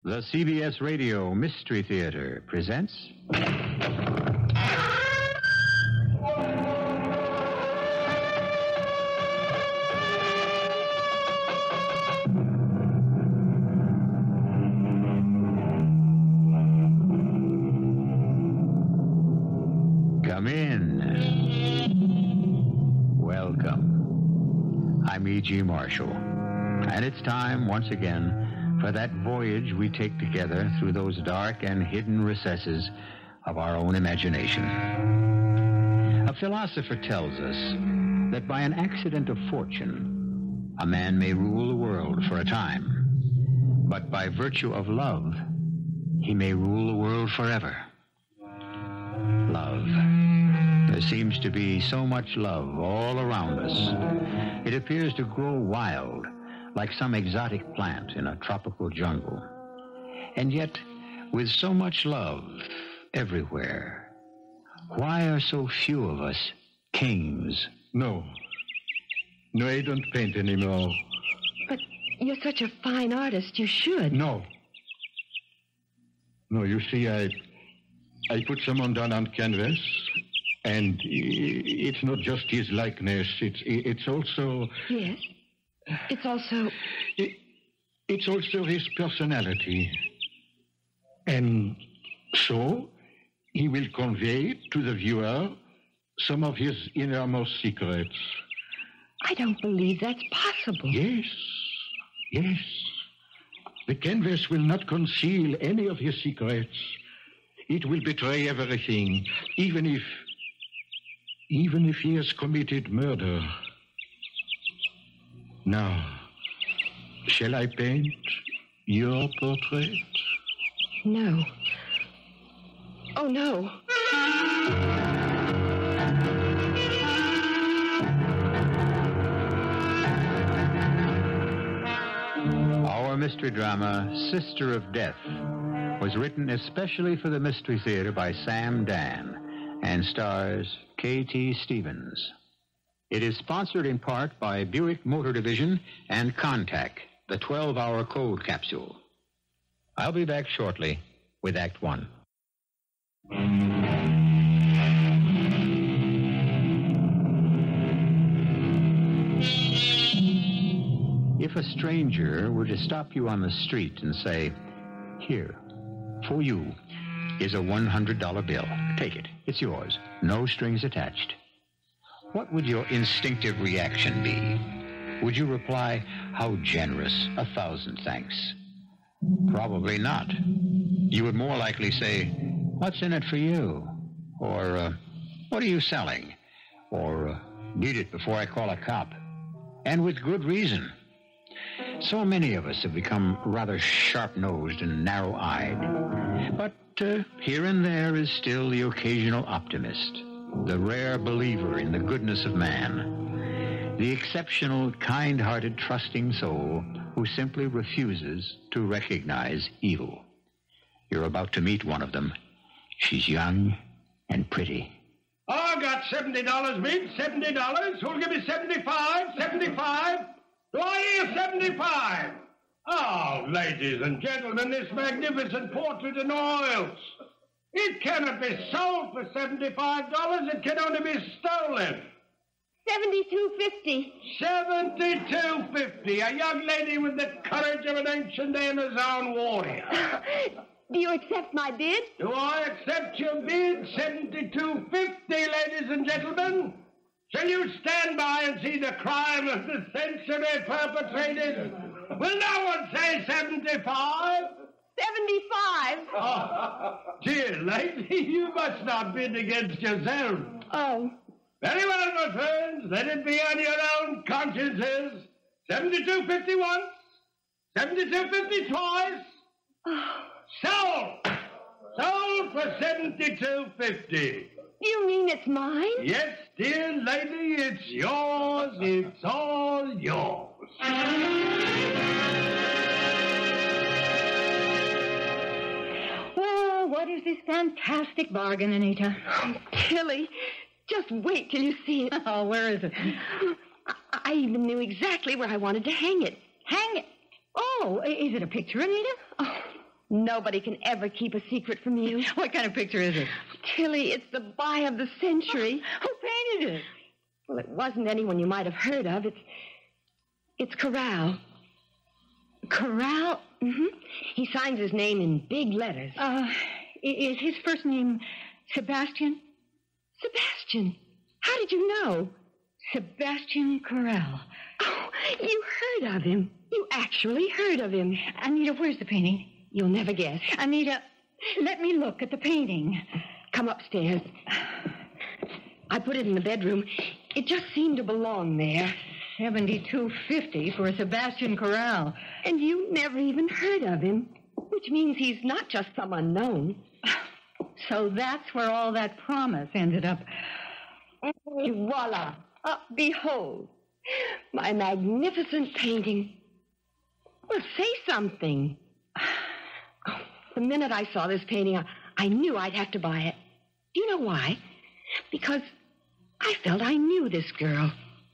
The CBS Radio Mystery Theater presents... Come in. Welcome. I'm E.G. Marshall, and it's time once again for that voyage we take together through those dark and hidden recesses of our own imagination. A philosopher tells us that by an accident of fortune, a man may rule the world for a time, but by virtue of love, he may rule the world forever. Love. There seems to be so much love all around us. It appears to grow wild, like some exotic plant in a tropical jungle. And yet, with so much love everywhere, why are so few of us kings? No, I don't paint anymore. But you're such a fine artist, you should. No, you see, I put someone down on canvas, and it's not just his likeness, it's also... Yes? It's also... It's also his personality. And so, he will convey to the viewer some of his innermost secrets. I don't believe that's possible. Yes. The canvas will not conceal any of his secrets. It will betray everything, even if he has committed murder. Now, shall I paint your portrait? No. Oh, no. Our mystery drama, Sister of Death, was written especially for the Mystery Theater by Sam Dann and stars K.T. Stevens. It is sponsored in part by Buick Motor Division and Contact, the 12-hour cold capsule. I'll be back shortly with Act One. If a stranger were to stop you on the street and say, "Here, for you, is a $100 bill. Take it. It's yours. No strings attached." What would your instinctive reaction be? Would you reply, "How generous, 1,000 thanks"? Probably not. You would more likely say, "What's in it for you?" Or, "What are you selling?" Or, "Need it before I call a cop." And with good reason. So many of us have become rather sharp-nosed and narrow-eyed. But here and there is still the occasional optimist, the rare believer in the goodness of man, the exceptional, kind-hearted, trusting soul who simply refuses to recognize evil. You're about to meet one of them. She's young and pretty. I got $70, Big. $70. Who'll give me 75? 75? Do I hear 75? Oh, ladies and gentlemen, this magnificent portrait in oils. It cannot be sold for $75. It can only be stolen. $72.50. $72.50. A young lady with the courage of an ancient Amazon warrior. Do you accept my bid? Do I accept your bid? $72.50, ladies and gentlemen. Shall you stand by and see the crime of the century perpetrated? Will no one say 75? 75. Oh, dear lady, you must not bid against yourself. Oh. Very well, my friends. Let it be on your own consciences. 72.50 once. 72.50 twice. Oh. Sold. Sold for $72.50. You mean it's mine? Yes, dear lady, it's yours. It's all yours. Well, what is this fantastic bargain, Anita? Oh, Tilly, just wait till you see it. Oh, where is it? I even knew exactly where I wanted to hang it. Hang it? Oh, is it a picture, Anita? Oh, Nobody can ever keep a secret from you. What kind of picture is it? Tilly, it's the buy of the century. Who painted it? Well, it wasn't anyone you might have heard of. It's Corral. Corral? Mm-hmm. He signs his name in big letters. Is his first name Sebastian? Sebastian. How did you know? Sebastian Corral. Oh, you heard of him. You actually heard of him. Anita, where's the painting? You'll never guess. Anita, let me look at the painting. Come upstairs. I put it in the bedroom. It just seemed to belong there. $72.50 for a Sebastian Corral. And you never even heard of him, which means he's not just some unknown. So that's where all that promise ended up. And voila. Behold, my magnificent painting. Well, say something. The minute I saw this painting, I knew I'd have to buy it. Do you know why? Because I felt I knew this girl.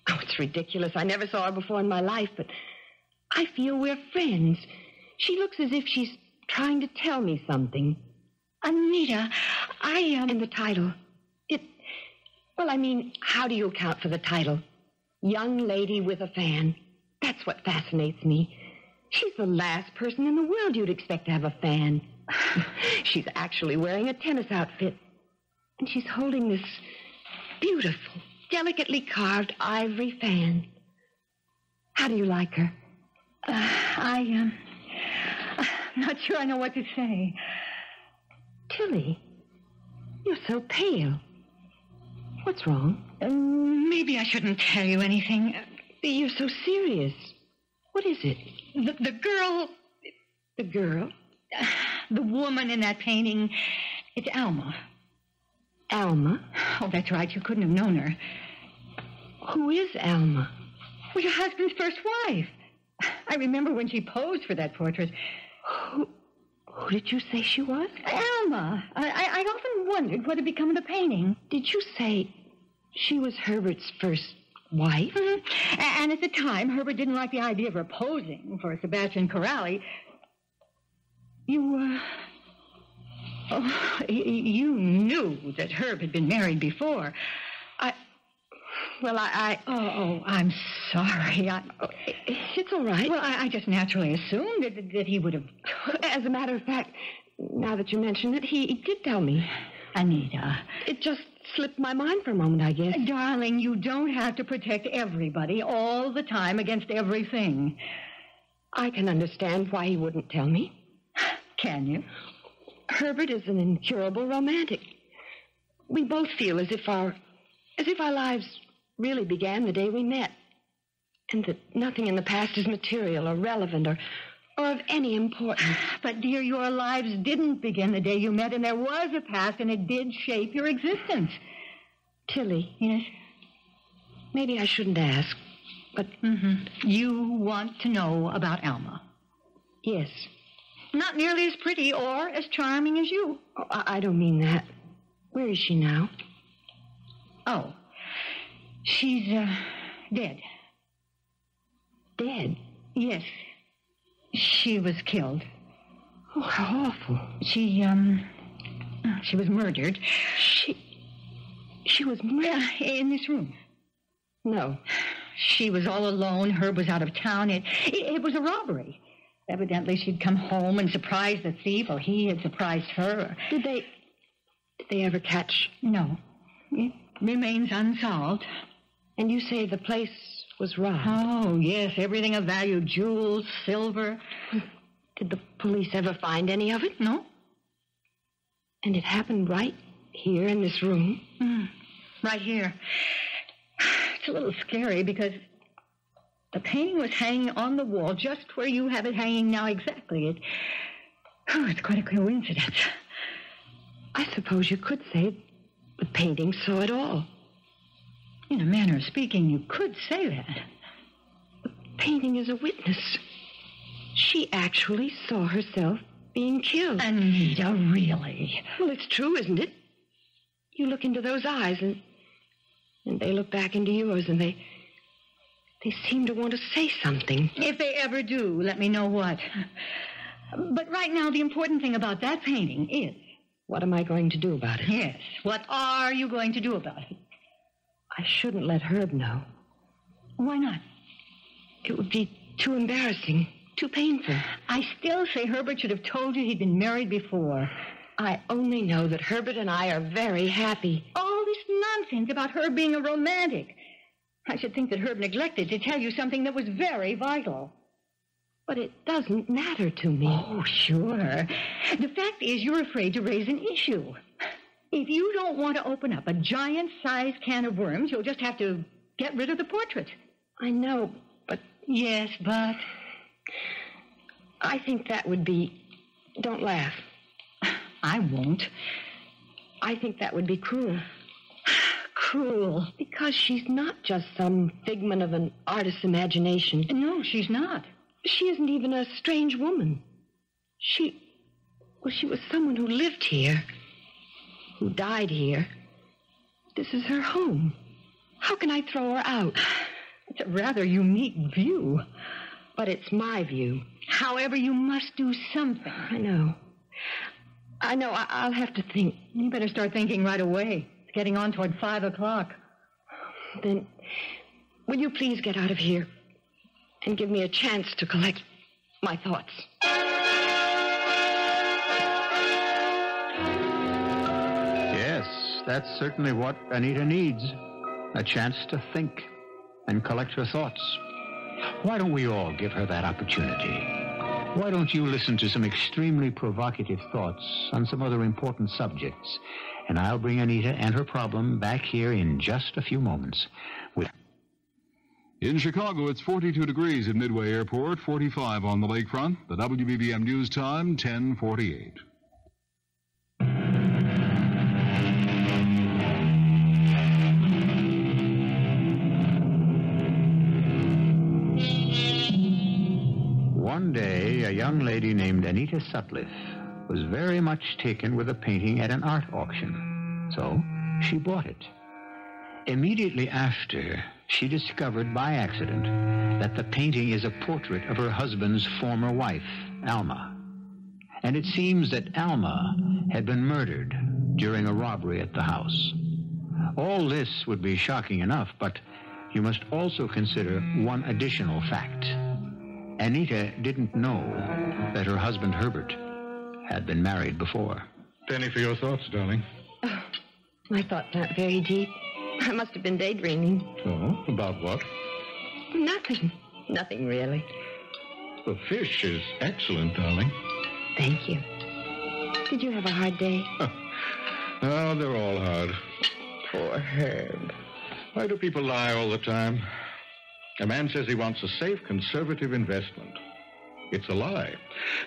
Oh, it's ridiculous. I never saw her before in my life, but I feel we're friends. She looks as if she's trying to tell me something. Anita, And the title. Well, I mean, how do you account for the title? Young Lady with a Fan. That's what fascinates me. She's the last person in the world you'd expect to have a fan. She's actually wearing a tennis outfit. And she's holding this beautiful, delicately carved ivory fan. How do you like her? I'm not sure I know what to say. Tilly, you're so pale. What's wrong? Maybe I shouldn't tell you anything. You're so serious. What is it? The girl... The girl? The woman in that painting, it's Alma. Alma? Oh, that's right. You couldn't have known her. Who is Alma? Well, your husband's first wife. I remember when she posed for that portrait. Who did you say she was? Alma. I often wondered what had become of the painting. Did you say she was Herbert's first wife? Mm-hmm. And at the time, Herbert didn't like the idea of her posing for Sebastian Corral. You knew that Herb had been married before. I'm sorry. It's all right. Well, I just naturally assumed that he would have... As a matter of fact, now that you mention it, he did tell me. Anita. It just slipped my mind for a moment, I guess. Darling, you don't have to protect everybody all the time against everything. I can understand why he wouldn't tell me. Can you? Herbert is an incurable romantic. We both feel as if our lives really began the day we met, and that nothing in the past is material or relevant or of any importance. But, dear, your lives didn't begin the day you met, and there was a past, and it did shape your existence. Tilly. Yes? Maybe I shouldn't ask, but... Mm-hmm. You want to know about Alma? Yes. Not nearly as pretty or as charming as you. Oh, I don't mean that. Where is she now? Oh. She's, dead. Dead? Yes. She was killed. Oh, how awful. She was murdered. She was murdered? In this room. No. She was all alone. Herb was out of town. It was a robbery. Evidently, she'd come home and surprised the thief, or he had surprised her. Did they ever catch? No. It remains unsolved. And you say the place was robbed? Oh, yes. Everything of value. Jewels, silver. Did the police ever find any of it? No. And it happened right here in this room? Right here. It's a little scary because the painting was hanging on the wall just where you have it hanging now exactly. It's quite a coincidence. I suppose you could say the painting saw it all. In a manner of speaking, you could say that. The painting is a witness. She actually saw herself being killed. Anita, really? Well, it's true, isn't it? You look into those eyes, and they look back into yours, and they seem to want to say something. If they ever do, let me know what. But right now, the important thing about that painting is... What am I going to do about it? Yes, what are you going to do about it? I shouldn't let Herb know. Why not? It would be too embarrassing, too painful. I still say Herbert should have told you he'd been married before. I only know that Herbert and I are very happy. All this nonsense about Herb being a romantic. I should think that Herb neglected to tell you something that was very vital. But it doesn't matter to me. Oh, sure. The fact is you're afraid to raise an issue. If you don't want to open up a giant-sized can of worms, you'll just have to get rid of the portrait. I know, but... Yes, but... I think that would be... Don't laugh. I won't. I think that would be cruel. Cruel? Because she's not just some figment of an artist's imagination. No, she's not. She isn't even a strange woman. She was someone who lived here, who died here. This is her home. How can I throw her out? It's a rather unique view. But it's my view. However, you must do something. I know. I'll have to think. You better start thinking right away. It's getting on toward 5 o'clock. Then, will you please get out of here and give me a chance to collect my thoughts? Yes, that's certainly what Anita needs. A chance to think and collect her thoughts. Why don't we all give her that opportunity? Why don't you listen to some extremely provocative thoughts on some other important subjects? And I'll bring Anita and her problem back here in just a few moments. In Chicago, it's 42 degrees at Midway Airport, 45 on the lakefront. The WBBM News Time, 10:48. One day, a young lady named Anita Sutcliffe was very much taken with a painting at an art auction. So she bought it. Immediately after, she discovered by accident that the painting is a portrait of her husband's former wife, Alma. And it seems that Alma had been murdered during a robbery at the house. All this would be shocking enough, but you must also consider one additional fact. Anita didn't know that her husband, Herbert, had been married before. Penny for your thoughts, darling. Oh, my thoughts aren't very deep. I must have been daydreaming. Oh, about what? Nothing really. The fish is excellent, darling. Thank you. Did you have a hard day? Oh, they're all hard. Poor Herb. Why do people lie all the time? A man says he wants a safe, conservative investment. It's a lie.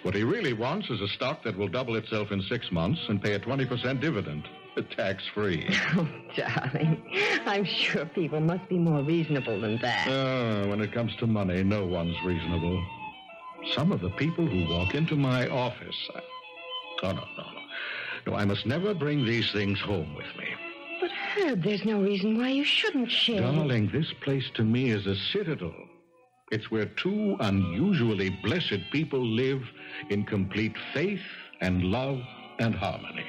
What he really wants is a stock that will double itself in 6 months and pay a 20% dividend, tax-free. Oh, darling, I'm sure people must be more reasonable than that. When it comes to money, no one's reasonable. Some of the people who walk into my office... No, I must never bring these things home with me. But, Herb, there's no reason why you shouldn't share. Darling, this place to me is a citadel. It's where two unusually blessed people live in complete faith and love and harmony.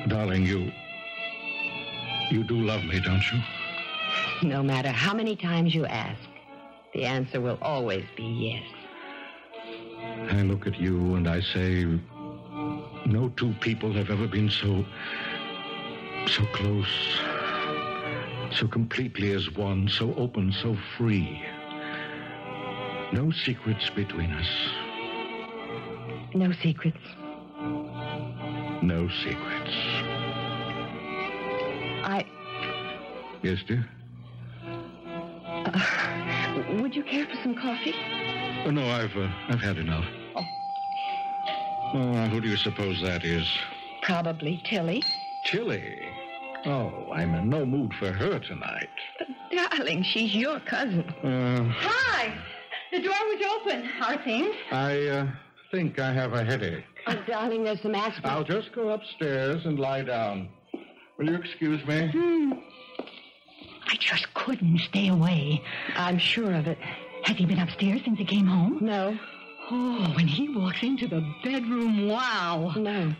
Darling, you do love me, don't you? No matter how many times you ask, the answer will always be yes. I look at you and I say, no two people have ever been so close, so completely as one, so open, so free. No secrets between us. No secrets. No secrets. Yes, dear? Would you care for some coffee? Oh, no, I've had enough. Oh, who do you suppose that is? Probably Tilly. Tilly? Oh, I'm in no mood for her tonight. But, darling, she's your cousin. Hi! The door was open. Are things? I think I have a headache. Oh, darling, there's some aspirin. I'll just go upstairs and lie down. Will you excuse me? I just couldn't stay away. I'm sure of it. Has he been upstairs since he came home? No. Oh, when he walks into the bedroom, wow. No.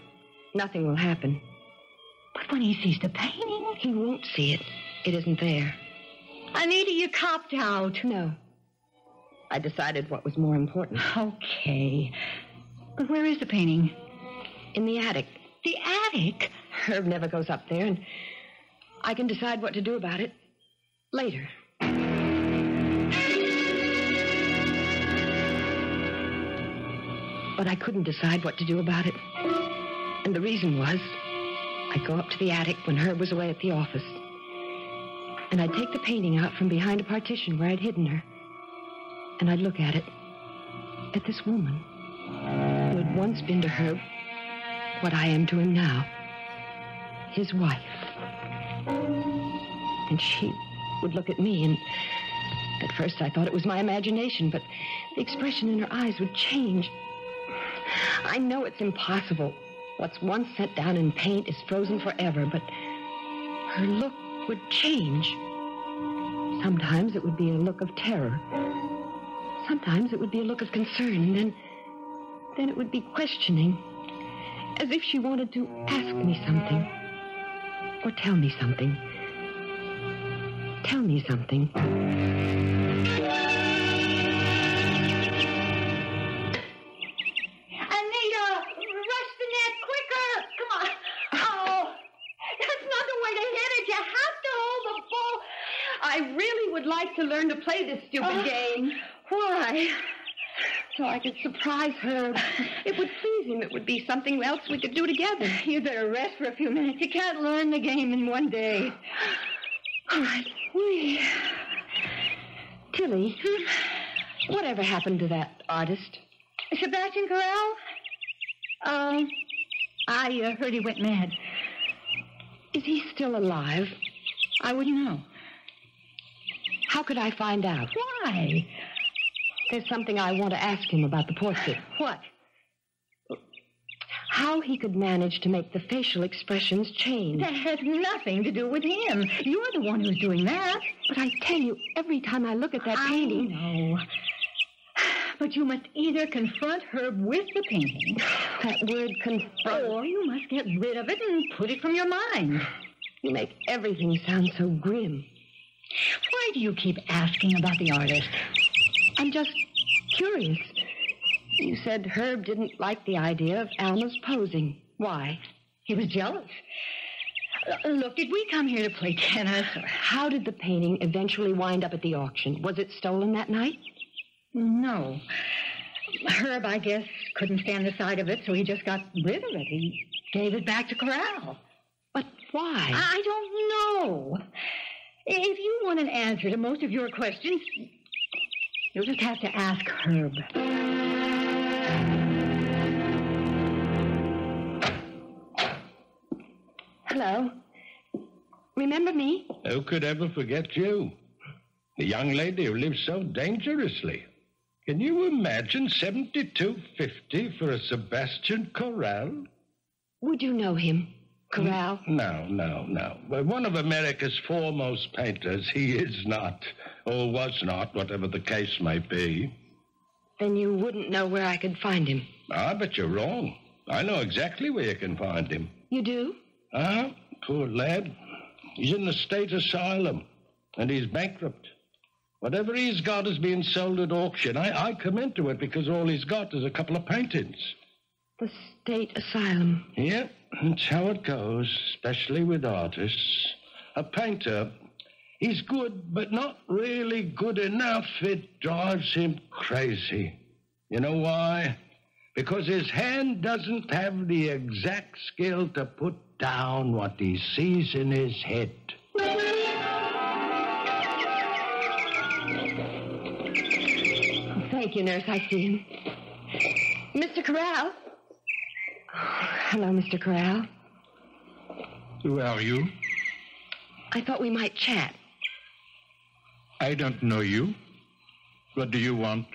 Nothing will happen. But when he sees the painting... He won't see it. It isn't there. Anita, you copped out. No. I decided what was more important. Okay. But where is the painting? In the attic. The attic? Herb never goes up there, and I can decide what to do about it later. But I couldn't decide what to do about it. And the reason was, I'd go up to the attic when Herb was away at the office. And I'd take the painting out from behind a partition where I'd hidden her. And I'd look at it. At this woman who had once been to Herb what I am to him now. His wife. And she would look at me, and at first I thought it was my imagination, but the expression in her eyes would change. I know it's impossible. What's once set down in paint is frozen forever, but her look would change. Sometimes it would be a look of terror. Sometimes it would be a look of concern, and then it would be questioning, as if she wanted to ask me something, or tell me something. Tell me something. I really would like to learn to play this stupid game. Why? So I could surprise her. It would please him. It would be something else we could do together. You better rest for a few minutes. You can't learn the game in one day. All right. Tilly, whatever happened to that artist? Sebastian Corral? I heard he went mad. Is he still alive? I wouldn't know. How could I find out? Why? There's something I want to ask him about the portrait. What? How he could manage to make the facial expressions change. That has nothing to do with him. You're the one who's doing that. But I tell you, every time I look at that painting... I know. But you must either confront Herb with the painting... That word confront... Or you must get rid of it and put it from your mind. You make everything sound so grim. Why do you keep asking about the artist? I'm just curious. You said Herb didn't like the idea of Alma's posing. Why? He was jealous. Look, did we come here to play tennis? Or... How did the painting eventually wind up at the auction? Was it stolen that night? No. Herb, I guess, couldn't stand the sight of it, so he just got rid of it. He gave it back to Corral. But why? I don't know. If you want an answer to most of your questions, you'll just have to ask Herb. Hello. Remember me? Who could ever forget you? The young lady who lives so dangerously. Can you imagine $72.50 for a Sebastian Corral? Would you know him? Corral? No. Well, one of America's foremost painters, he is not, or was not, whatever the case may be. Then you wouldn't know where I could find him. Ah, but you're wrong. I know exactly where you can find him. You do? Ah, poor lad. He's in the state asylum, and he's bankrupt. Whatever he's got is being sold at auction. I come into it because all he's got is a couple of paintings. The state asylum. Yep, that's how it goes, especially with artists. A painter, he's good, but not really good enough. It drives him crazy. You know why? Because his hand doesn't have the exact skill to put down what he sees in his head. Thank you, nurse. I see him. Mr. Corral? Hello, Mr. Corral. Who are you? I thought we might chat. I don't know you. What do you want?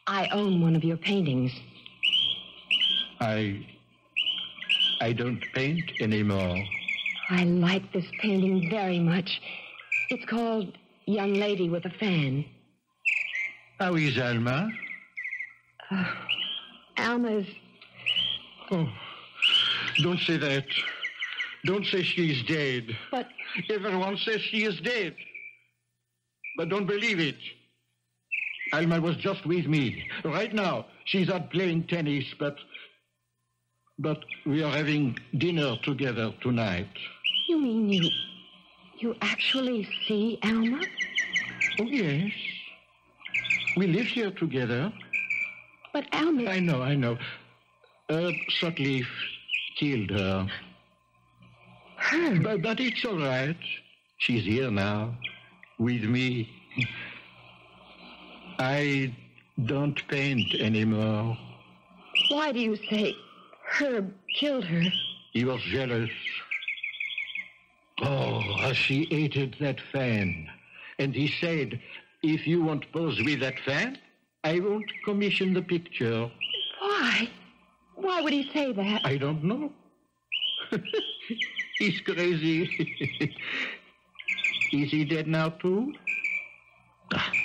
I own one of your paintings. I don't paint anymore. I like this painting very much. It's called Young Lady with a Fan. How is Alma? Alma is... Oh, don't say that. Don't say she's dead. But... Everyone says she is dead. But don't believe it. Alma was just with me. Right now, she's out playing tennis, but we are having dinner together tonight. You mean you actually see Alma? Oh, yes. We live here together. But Alma... I know. Sutcliffe killed her. Her? But it's all right. She's here now, with me. I don't paint anymore. Why do you say Herb killed her? He was jealous. Oh, how she hated that fan. And he said, if you won't pose with that fan, I won't commission the picture. Why? Why would he say that? I don't know. He's crazy. Is he dead now, too?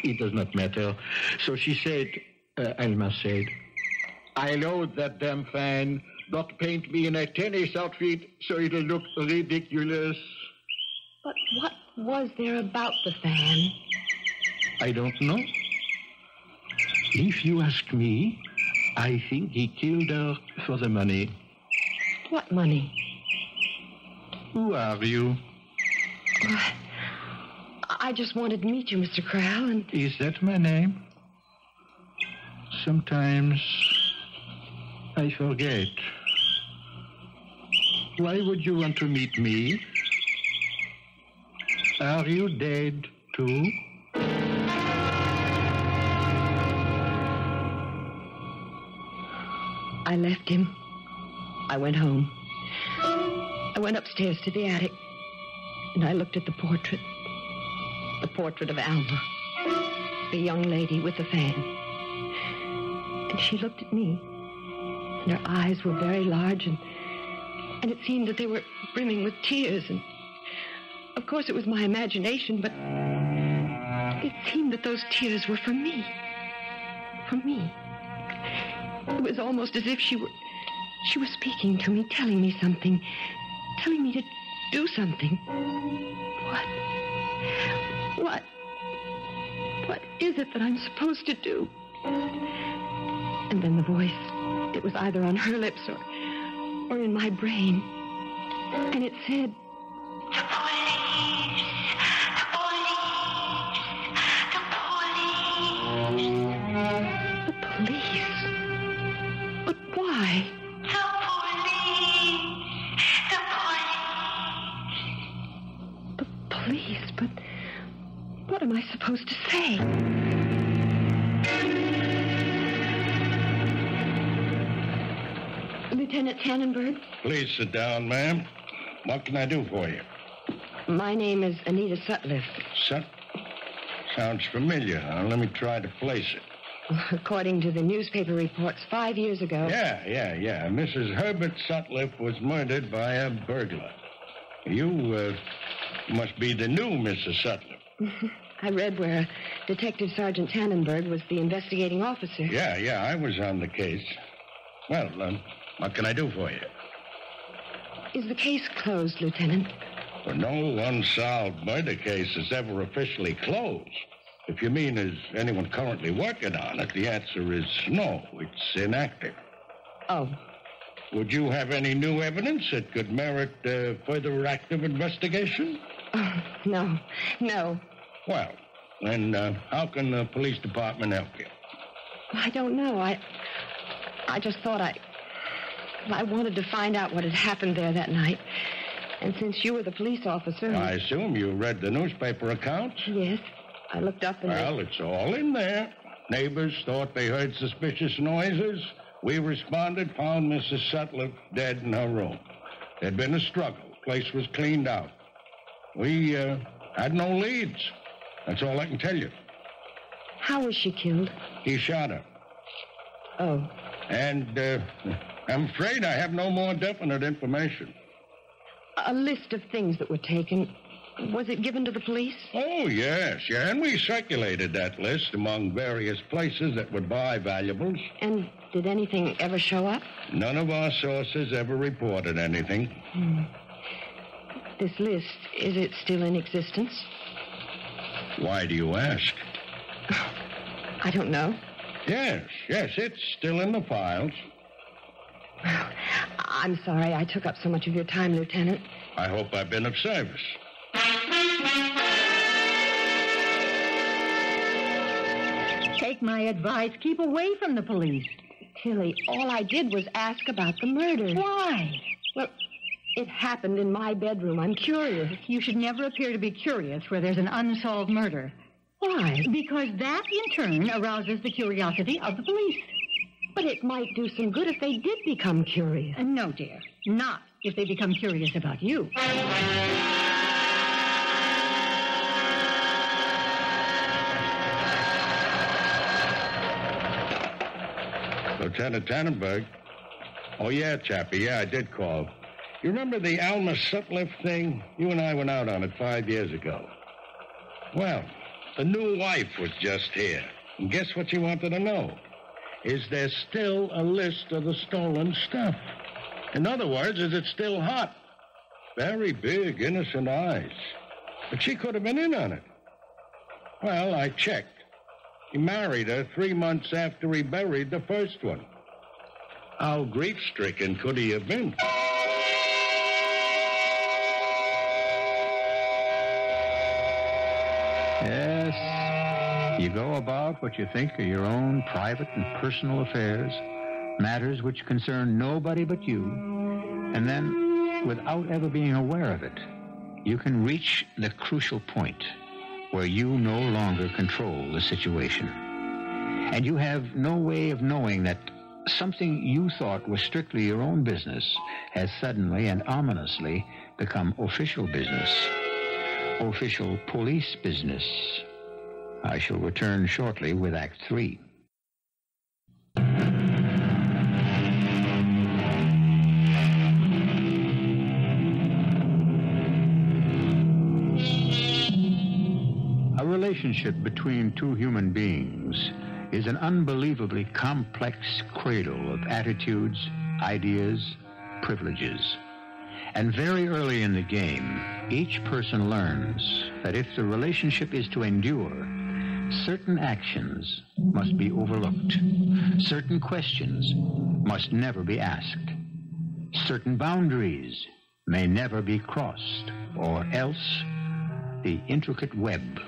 It does not matter. So she said, Alma said, I load that damn fan. Don't paint me in a tennis outfit so it'll look ridiculous. But what was there about the fan? I don't know. If you ask me, I think he killed her for the money. What money? Who are you? I just wanted to meet you, Mr. Crowell, and... Is that my name? Sometimes I forget. Why would you want to meet me? Are you dead, too? I left him. I went home. I went upstairs to the attic, and I looked at the portrait. The portrait of Alma, the young lady with the fan. And she looked at me, and her eyes were very large, and it seemed that they were brimming with tears, and of course it was my imagination, but it seemed that those tears were for me. For me. It was almost as if she was speaking to me, telling me something, telling me to do something. What is it that I'm supposed to do? And then the voice, it was either on her lips or in my brain. And it said, The police! The police? But why? The police? But what am I supposed to say? Lieutenant Tannenberg? Please sit down, ma'am. What can I do for you? My name is Anita Sutcliffe. Sounds familiar. Now, let me try to place it. According to the newspaper reports, 5 years ago... Yeah. Mrs. Herbert Sutcliffe was murdered by a burglar. You must be the new Mrs. Sutcliffe. I read where Detective Sergeant Tannenberg was the investigating officer. Yeah, I was on the case. Well, what can I do for you? Is the case closed, Lieutenant? Well, no unsolved murder case is ever officially closed. If you mean, is anyone currently working on it, the answer is no. It's inactive. Oh. Would you have any new evidence that could merit further active investigation? No. Well, then how can the police department help you? I don't know. I just thought I wanted to find out what had happened there that night. And since you were the police officer... I assume you read the newspaper accounts? Yes. I looked up and... Well, it's all in there. Neighbors thought they heard suspicious noises. We responded, found Mrs. Sutcliffe dead in her room. There'd been a struggle. The place was cleaned out. We had no leads. That's all I can tell you. How was she killed? He shot her. Oh. And I'm afraid I have no more definite information. A list of things that were taken. Was it given to the police? Oh, yes, yeah. And we circulated that list among various places that would buy valuables. And did anything ever show up? None of our sources ever reported anything. This list, is it still in existence? Why do you ask? I don't know. Yes, it's still in the files. I'm sorry I took up so much of your time, Lieutenant. I hope I've been of service. Take my advice. Keep away from the police. Tilly, all I did was ask about the murder. Why? Well, it happened in my bedroom. I'm curious. You should never appear to be curious where there's an unsolved murder. Why? Because that, in turn, arouses the curiosity of the police. But it might do some good if they did become curious. No, dear. Not if they become curious about you. Lieutenant Tannenberg. Oh, yeah, Chappie. Yeah, I did call. You remember the Alma Sutliff thing? You and I went out on it 5 years ago. Well, the new wife was just here. And guess what she wanted to know? Is there still a list of the stolen stuff? In other words, is it still hot? Very big, innocent eyes. But she could have been in on it. Well, I checked. He married her 3 months after he buried the first one. How grief-stricken could he have been? Yes, you go about what you think are your own private and personal affairs, matters which concern nobody but you, and then, without ever being aware of it, you can reach the crucial point where you no longer control the situation. And you have no way of knowing that something you thought was strictly your own business has suddenly and ominously become official business. Official police business. I shall return shortly with Act 3. A relationship between two human beings is an unbelievably complex cradle of attitudes, ideas, privileges. And very early in the game, each person learns that if the relationship is to endure, certain actions must be overlooked. Certain questions must never be asked. Certain boundaries may never be crossed, or else the intricate web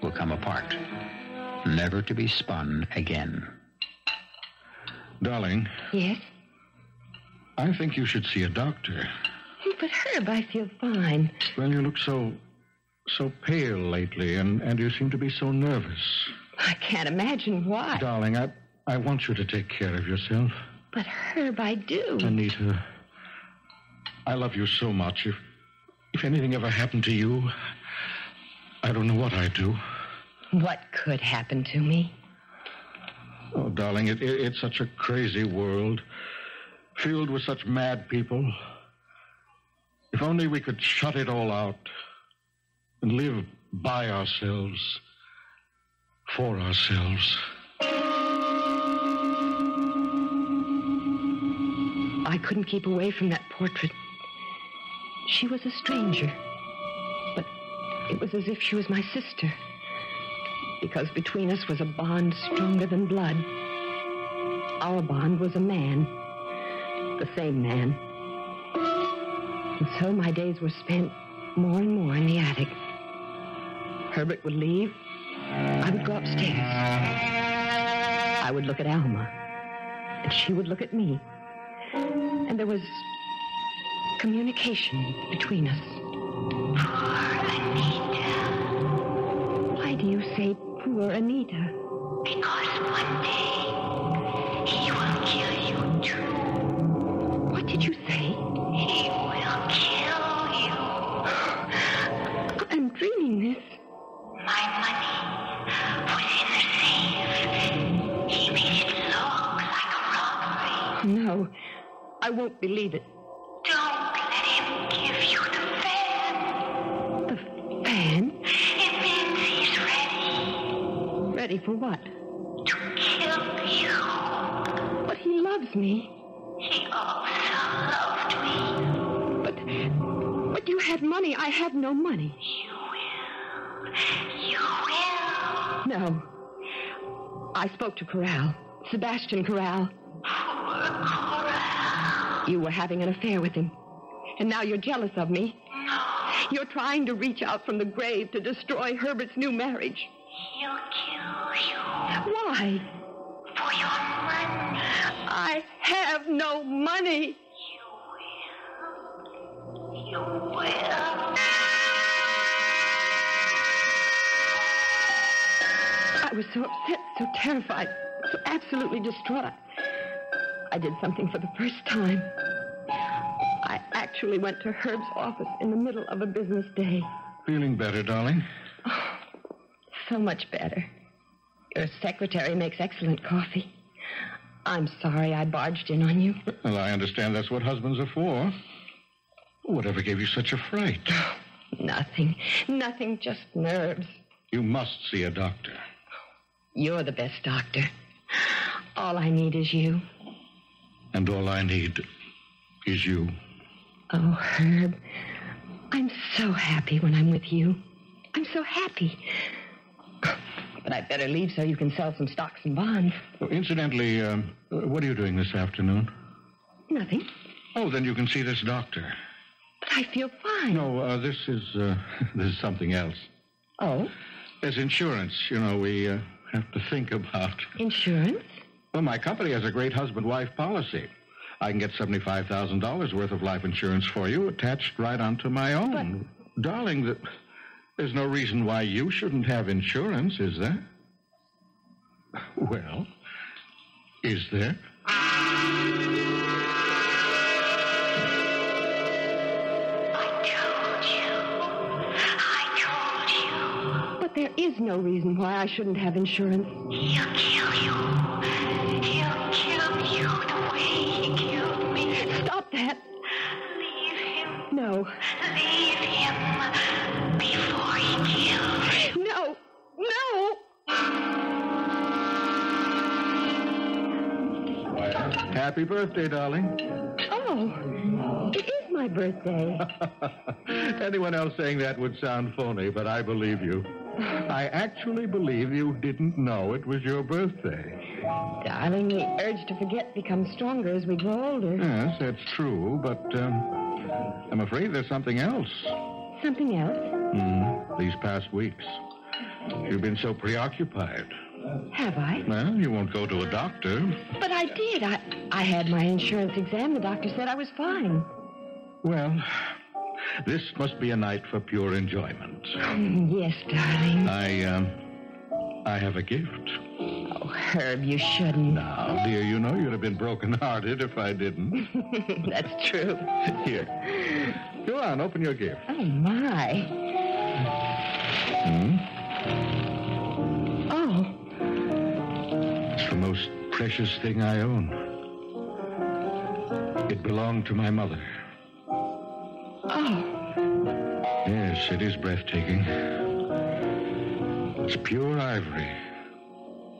will come apart, never to be spun again. Darling. Yes? I think you should see a doctor. But Herb, I feel fine. Well, you look so pale lately, and you seem to be so nervous. I can't imagine why. Darling, I want you to take care of yourself. But Herb, I do. Anita, I love you so much. If anything ever happened to you, I don't know what I'd do. What could happen to me? Oh, darling, it's such a crazy world, filled with such mad people. If only we could shut it all out and live by ourselves, for ourselves. I couldn't keep away from that portrait. She was a stranger, but it was as if she was my sister, because between us was a bond stronger than blood. Our bond was a man, the same man. And so my days were spent more and more in the attic. Herbert would leave. I would go upstairs. I would look at Alma, and she would look at me. And there was communication between us. Poor Anita. Why do you say poor Anita? Because one day he will kill you too. What did you say? He will kill you. I'm dreaming this. My money was in the safe. He made it look like a robbery. No, I won't believe it. Don't let him give you the fan. The ready for what? To kill you. But he loves me. He also loved me. But you had money. I have no money. You will. You will. No. I spoke to Corral. Sebastian Corral. Poor Corral. You were having an affair with him. And now you're jealous of me. No. You're trying to reach out from the grave to destroy Herbert's new marriage. He'll kill you. Why? For your money. I have no money. You will. I was so upset, so terrified, so absolutely distraught. I did something for the first time. I actually went to Herb's office in the middle of a business day. Feeling better, darling? Oh, so much better. Your secretary makes excellent coffee. I'm sorry I barged in on you. Well, I understand that's what husbands are for. Whatever gave you such a fright? Nothing, just nerves. You must see a doctor. You're the best doctor. All I need is you. And all I need is you. Oh, Herb, I'm so happy when I'm with you. I'm so happy. But I'd better leave so you can sell some stocks and bonds. Oh, incidentally, what are you doing this afternoon? Nothing. Oh, then you can see this doctor. But I feel fine. No, this is something else. Oh? There's insurance, we have to think about. Insurance? Well, my company has a great husband-wife policy. I can get $75,000 worth of life insurance for you attached right onto my own. But... Darling, there's no reason why you shouldn't have insurance, is there? Well, is there? I told you. But there is no reason why I shouldn't have insurance. He'll kill you. He'll kill you the way he killed me. Stop that. Leave him. No. Leave him before he kills you. No. Happy birthday, darling. Oh, it is my birthday. Anyone else saying that would sound phony, but I believe you. I actually believe you didn't know it was your birthday. Darling, the urge to forget becomes stronger as we grow older. Yes, that's true, but I'm afraid there's something else. Something else? These past weeks. You've been so preoccupied. Have I? Well, you won't go to a doctor. But I did. I had my insurance exam. The doctor said I was fine. Well, this must be a night for pure enjoyment. Yes, darling. I have a gift. Oh, Herb, you shouldn't. Now, dear, you'd have been broken-hearted if I didn't. That's true. Here. Go on, open your gift. Oh, my. Oh. It's the most precious thing I own. It belonged to my mother. Oh. Yes, it is breathtaking. It's pure ivory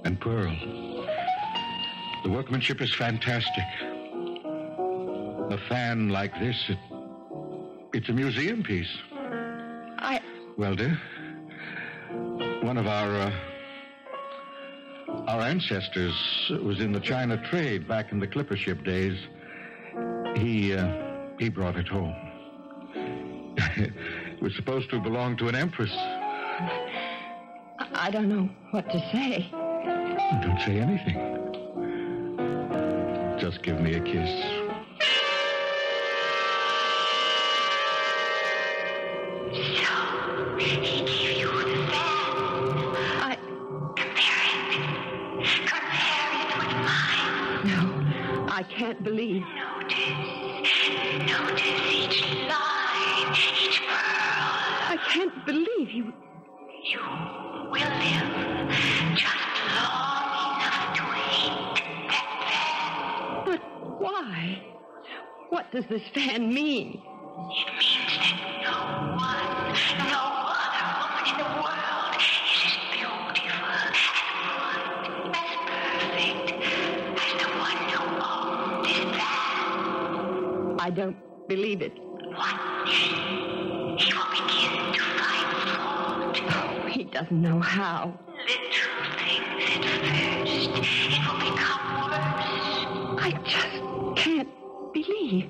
and pearl. The workmanship is fantastic. A fan like this, it's a museum piece. Well, dear, one of our ancestors was in the China trade back in the clipper ship days. He brought it home. It was supposed to belong to an empress. I don't know what to say. Don't say anything. Just give me a kiss. So, he gave you the fan. Compare it with mine. No, I can't believe. Notice each line, each pearl. I can't believe you. You will live just long enough to hate that fan. But why? What does this fan mean? It means that no other woman in the world is as beautiful and that? I don't believe it. One day, he will begin to find fault. Oh, he doesn't know how. Little things at first. It will become worse. I just can't believe.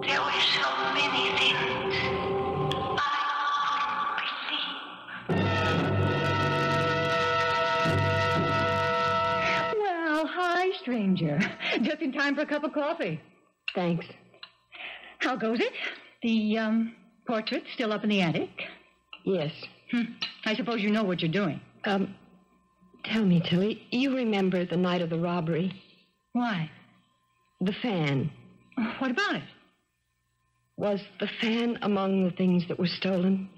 There were so many things I couldn't believe. Well, hi, stranger. Just in time for a cup of coffee. Thanks. How goes it? The, portrait still up in the attic? Yes. I suppose you know what you're doing. Tell me, Tilly, you remember the night of the robbery? Why? The fan. What about it? Was the fan among the things that were stolen?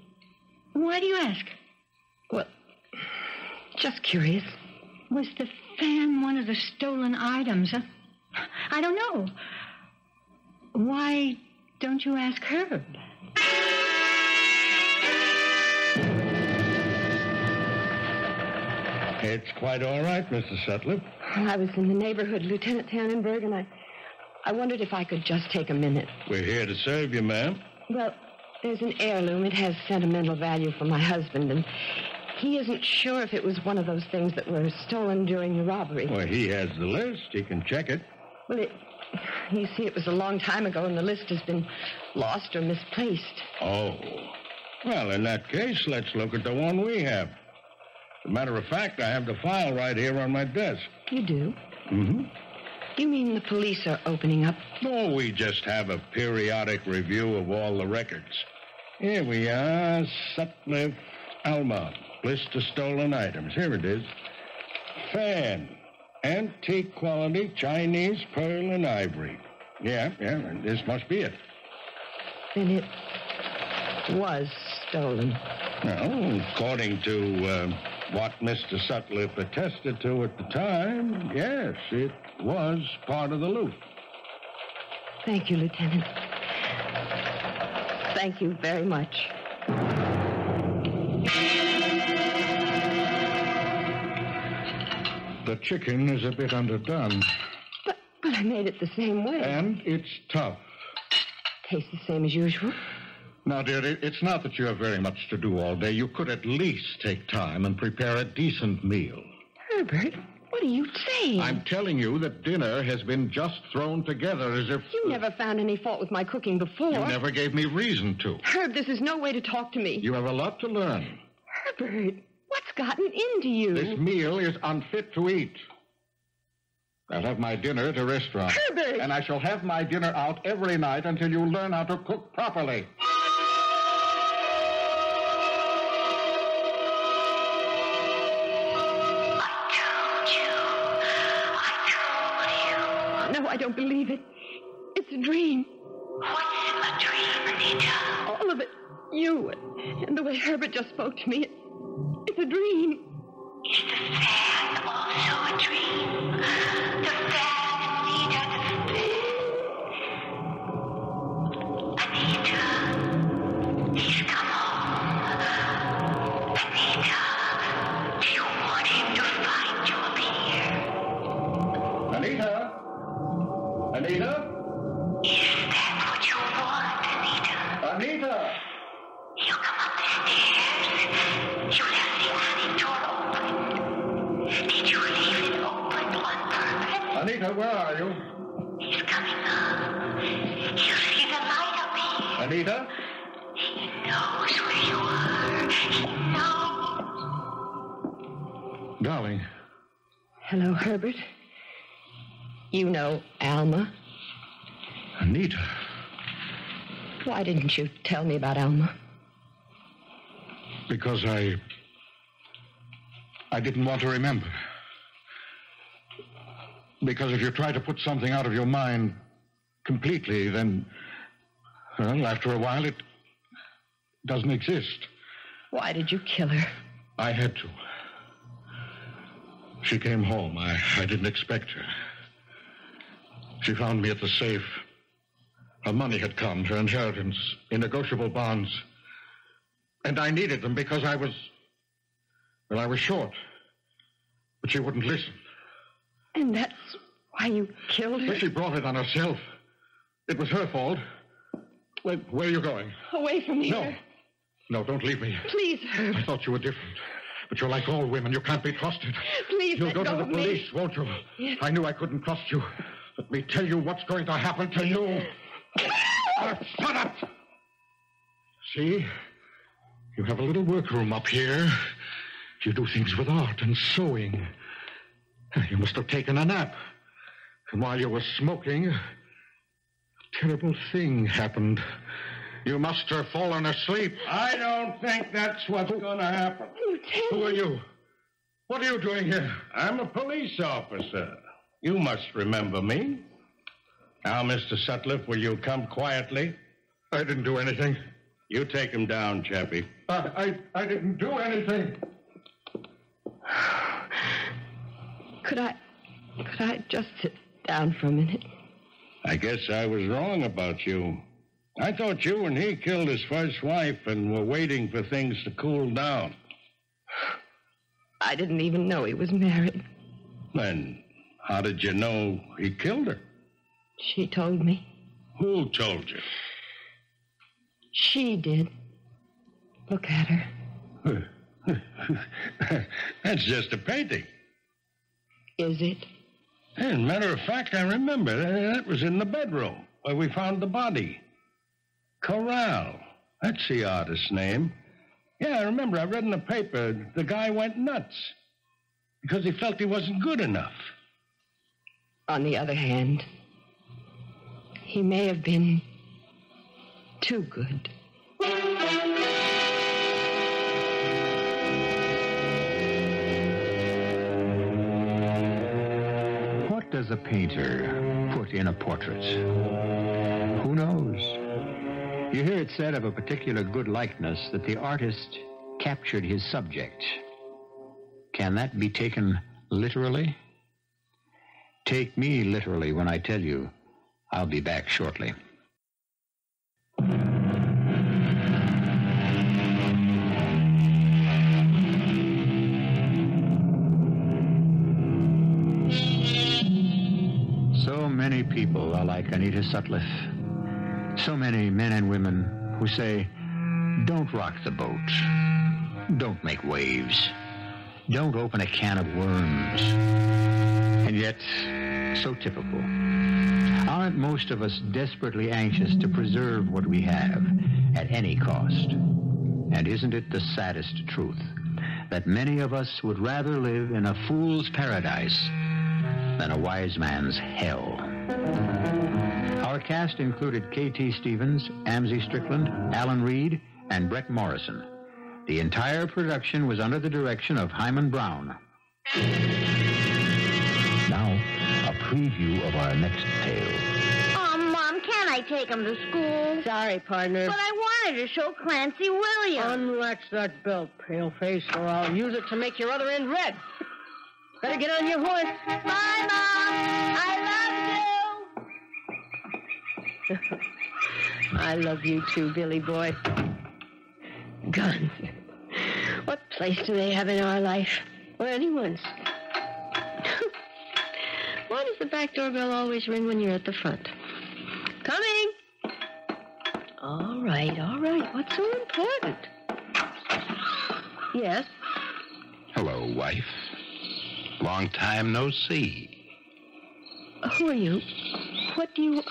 Why do you ask? Well, just curious. Was the fan one of the stolen items? Huh? I don't know. Why don't you ask Herb? It's quite all right, Mr. Sutcliffe. I was in the neighborhood, Lieutenant Tannenberg, and I wondered if I could just take a minute. We're here to serve you, ma'am. Well, there's an heirloom. It has sentimental value for my husband, and he isn't sure if it was one of those things that were stolen during the robbery. Well, he has the list. He can check it. Well, you see, it was a long time ago, and the list has been lost or misplaced. Oh. Well, in that case, let's look at the one we have. As a matter of fact, I have the file right here on my desk. You do? Mm-hmm. You mean the police are opening up? No, we just have a periodic review of all the records. Here we are, Sutcliffe, Alma. List of stolen items. Here it is. Fan. Antique quality Chinese pearl and ivory. Yeah, this must be it. Then it was stolen. Well, according to what Mr. Sutcliffe attested to at the time, yes, it was part of the loot. Thank you, Lieutenant. Thank you very much. The chicken is a bit underdone. But I made it the same way. And it's tough. Tastes the same as usual. Now, dear, it's not that you have very much to do all day. You could at least take time and prepare a decent meal. Herbert, what are you saying? I'm telling you that dinner has been just thrown together as if... You never found any fault with my cooking before. You never gave me reason to. Herb, this is no way to talk to me. You have a lot to learn. Herbert, what's gotten into you? This meal is unfit to eat. I'll have my dinner at a restaurant. Herbert! And I shall have my dinner out every night until you learn how to cook properly. No, I don't believe it. It's a dream. What's a dream, Anita? All of it. You and the way Herbert just spoke to me. It's a dream. Is the fan also a dream? The fan, Anita, the fan. Anita, he's come home. Anita, do you want him to find you up here? Anita? Anita? Is that what you want, Anita? Anita! He'll come up the stairs. You left the attic door open. Did you leave it open on purpose? Anita, where are you? He's coming up. You see the light up here. Anita? He knows where you are. He knows. Darling. Hello, Herbert. You know Alma. Anita. Why didn't you tell me about Alma? Because I didn't want to remember. Because if you try to put something out of your mind completely, then, well, after a while, it doesn't exist. Why did you kill her? I had to. She came home. I didn't expect her. She found me at the safe. Her money had come, her inheritance, negotiable bonds. And I needed them because I was short. But she wouldn't listen. And that's Why, you killed her? But she brought it on herself. It was her fault. Where are you going? Away from here. No, don't leave me. Please, Herb. I thought you were different. But you're like all women. You can't be trusted. Please, You'll let go go to the of me. police, won't you? Yes. I knew I couldn't trust you. Let me tell you what's going to happen to you. Shut up! See? You have a little workroom up here. You do things with art and sewing. You must have taken a nap. And while you were smoking, a terrible thing happened. You must have fallen asleep. I don't think that's what's going to happen. Lieutenant. Who are you? What are you doing here? I'm a police officer. You must remember me. Now, Mr. Sutcliffe, will you come quietly? I didn't do anything. You take him down, Chappie. I didn't do anything. Could I just sit down for a minute? I guess I was wrong about you. I thought you and he killed his first wife and were waiting for things to cool down. I didn't even know he was married. Then how did you know he killed her? She told me. Who told you? She did. Look at her. That's just a painting. Is it? As a matter of fact, I remember. That was in the bedroom where we found the body. Corral. That's the artist's name. Yeah, I remember. I read in the paper the guy went nuts because he felt he wasn't good enough. On the other hand, he may have been too good. What does a painter put in a portrait? Who knows? You hear it said of a particular good likeness that the artist captured his subject. Can that be taken literally? Take me literally when I tell you I'll be back shortly. So many people are like Anita Sutcliffe. So many men and women who say, don't rock the boat. Don't make waves. Don't open a can of worms. And yet, so typical. Aren't most of us desperately anxious to preserve what we have at any cost? And isn't it the saddest truth that many of us would rather live in a fool's paradise than a wise man's hell? Our cast included K.T. Stevens, Amzie Strickland, Alan Reed, and Bret Morrison. The entire production was under the direction of Hyman Brown. Now, a preview of our next tale. Oh, Mom, can I take him to school? Sorry, partner. But I wanted to show Clancy Williams. Unlatch that belt, paleface, or I'll use it to make your other end red. Better get on your horse. Bye, Mom. I love you. I love you too, Billy boy. Guns. What place do they have in our life? Or anyone's? Why does the back doorbell always ring when you're at the front? Coming! All right. What's so important? Yes? Hello, wife. Long time no see. Who are you? What do you... No.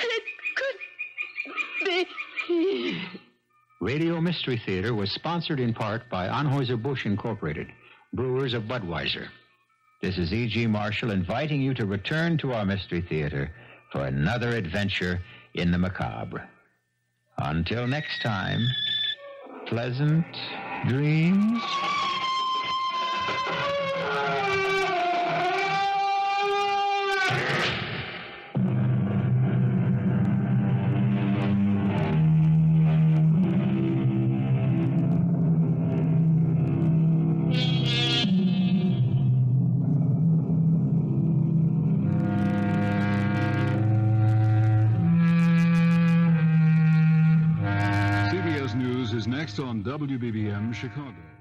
It could be... Radio Mystery Theater was sponsored in part by Anheuser-Busch Incorporated, brewers of Budweiser. This is E.G. Marshall inviting you to return to our Mystery Theater for another adventure in the macabre. Until next time, pleasant dreams. next on WBBM Chicago.